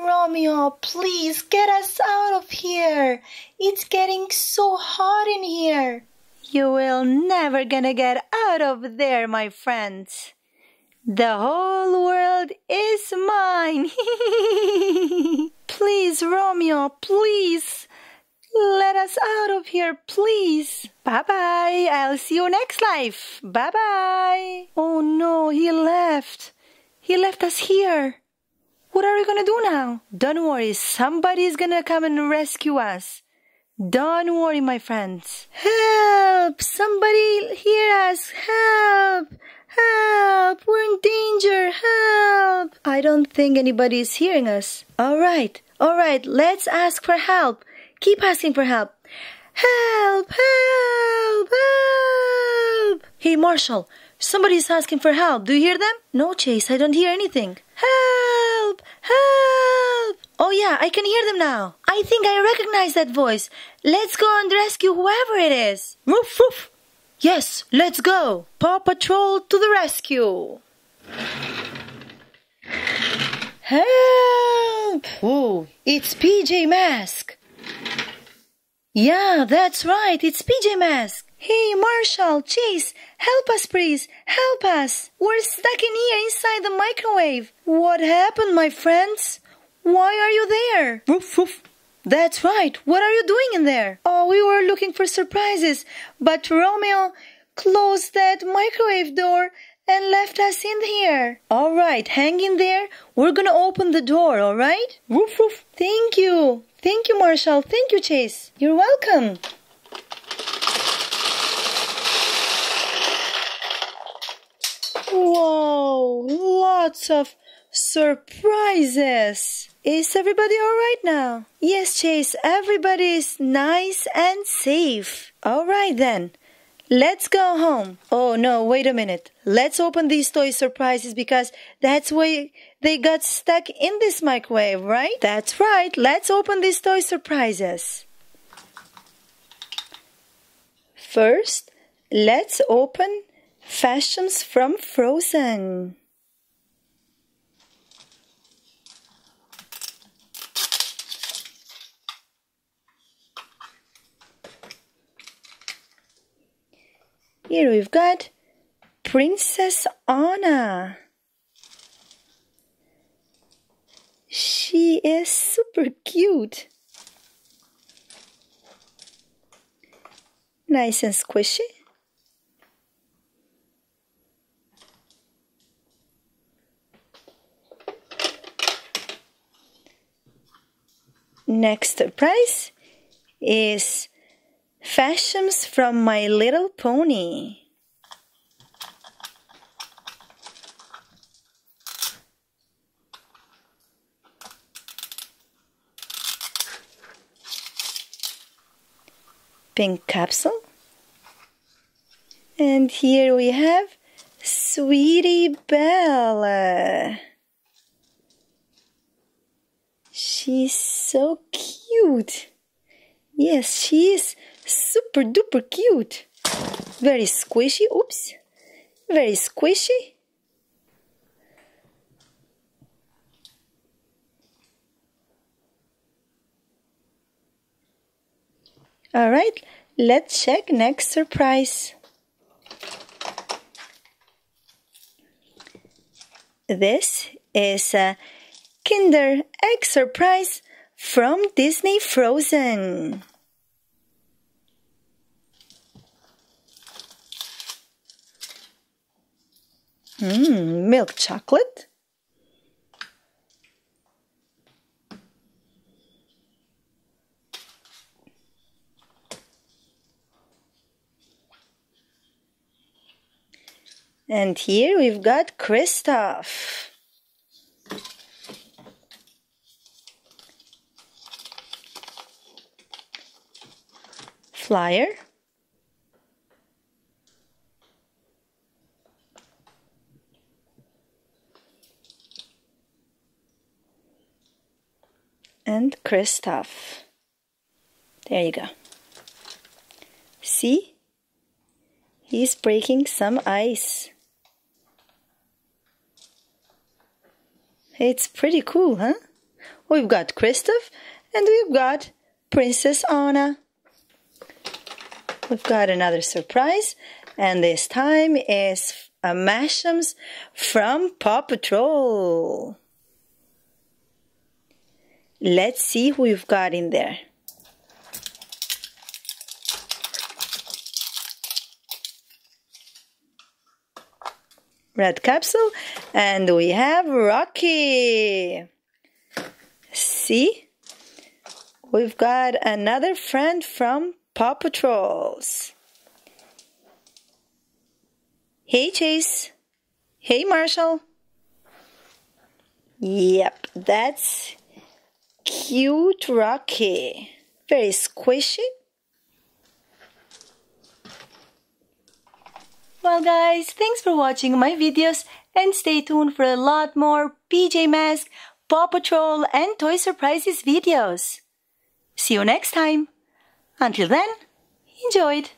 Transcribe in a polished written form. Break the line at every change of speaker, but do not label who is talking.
Romeo, please get us out of here. It's getting so hot in here. You will never gonna get out of there, my friends. The whole world is mine. Please, Romeo, please. Let us out of here, please. Bye-bye. I'll see you next life. Bye-bye. Oh, no, he left. He left us here. What are we gonna do now? Don't worry, somebody's gonna come and rescue us. Don't worry, my friends. Help! Somebody hear us! Help! Help! We're in danger! Help! I don't think anybody is hearing us. All right, let's ask for help. Keep asking for help. Help! Help! Help! Hey, Marshall, somebody's asking for help. Do you hear them? No, Chase, I don't hear anything. Help! Help! Oh yeah, I can hear them now. I think I recognize that voice. Let's go and rescue whoever it is. Woof, woof. Yes, let's go. Paw Patrol to the rescue. Help! Whoa, it's PJ Mask. Yeah, that's right, it's PJ Mask. Hey, Marshall, Chase, help us please, help us. We're stuck in here inside the microwave. What happened, my friends? Why are you there? Woof, woof. That's right, what are you doing in there? Oh, we were looking for surprises, but Romeo closed that microwave door and left us in here. All right, hang in there. We're gonna open the door, all right? Woof, woof. Thank you. Thank you, Marshall. Thank you, Chase. You're welcome. Whoa, lots of surprises. Is everybody all right now? Yes, Chase, everybody is nice and safe. All right then. Let's go home. Oh no, wait a minute. Let's open these toy surprises because that's why they got stuck in this microwave, right? That's right. Let's open these toy surprises. First, let's open Fashions from Frozen. Here we've got Princess Anna. She is super cute. Nice and squishy. Next surprise is Fashions from My Little Pony. Pink capsule. And here we have Sweetie Belle. She's so cute. Yes, she is super duper cute. Very squishy. Oops. Very squishy. All right, let's check next surprise. This is a Kinder Egg surprise from Disney Frozen. Milk chocolate. And here we've got Kristoff. Flyer. And Kristoff. There you go. See? He's breaking some ice. It's pretty cool, huh? we've got Christoph, and we've got Princess Anna. We've got another surprise, and this time is a Mashams from Paw Patrol. Let's see who we've got in there. Red capsule, and we have Rocky. See? We've got another friend from Paw Patrols. Hey Chase. Hey Marshall. Yep, that's cute Rocky. Very squishy. Well guys, thanks for watching my videos and stay tuned for a lot more PJ Masks, Paw Patrol and Toy Surprises videos. See you next time. Until then, enjoy it.